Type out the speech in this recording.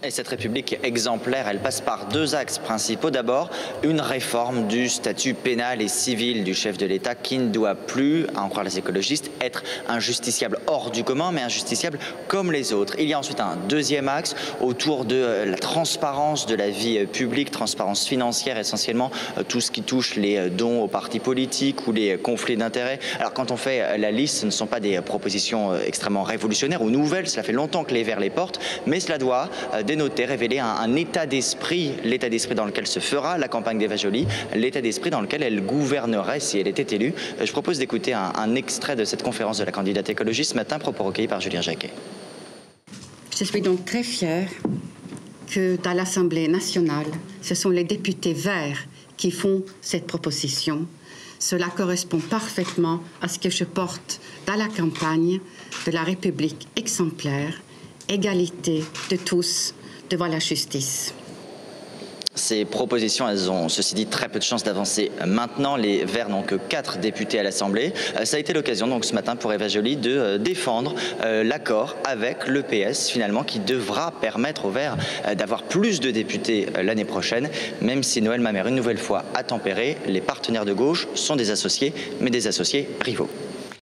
Et cette République exemplaire, elle passe par deux axes principaux. D'abord, une réforme du statut pénal et civil du chef de l'État qui ne doit plus, à en croire les écologistes, être un justiciable hors du commun, mais un justiciable comme les autres. Il y a ensuite un deuxième axe autour de la transparence de la vie publique, transparence financière essentiellement, tout ce qui touche les dons aux partis politiques ou les conflits d'intérêts. Alors quand on fait la liste, ce ne sont pas des propositions extrêmement révolutionnaires ou nouvelles, cela fait longtemps que les Verts les portent, mais cela doit dénoter, révéler un état d'esprit, l'état d'esprit dans lequel se fera la campagne d'Eva Joly, l'état d'esprit dans lequel elle gouvernerait si elle était élue. Je propose d'écouter un extrait de cette conférence de la candidate écologiste ce matin, propos recueillis par Julien Jacquet. Je suis donc très fière que dans l'Assemblée nationale, ce sont les députés verts qui font cette proposition. Cela correspond parfaitement à ce que je porte dans la campagne de la République exemplaire, égalité de tous devant la justice. Ces propositions, elles ont, ceci dit, très peu de chances d'avancer maintenant. Les Verts n'ont que 4 députés à l'Assemblée. Ça a été l'occasion, donc, ce matin, pour Eva Joly de défendre l'accord avec le PS, finalement, qui devra permettre aux Verts d'avoir plus de députés l'année prochaine, même si Noël Mamère, une nouvelle fois, a tempéré. Les partenaires de gauche sont des associés, mais des associés rivaux.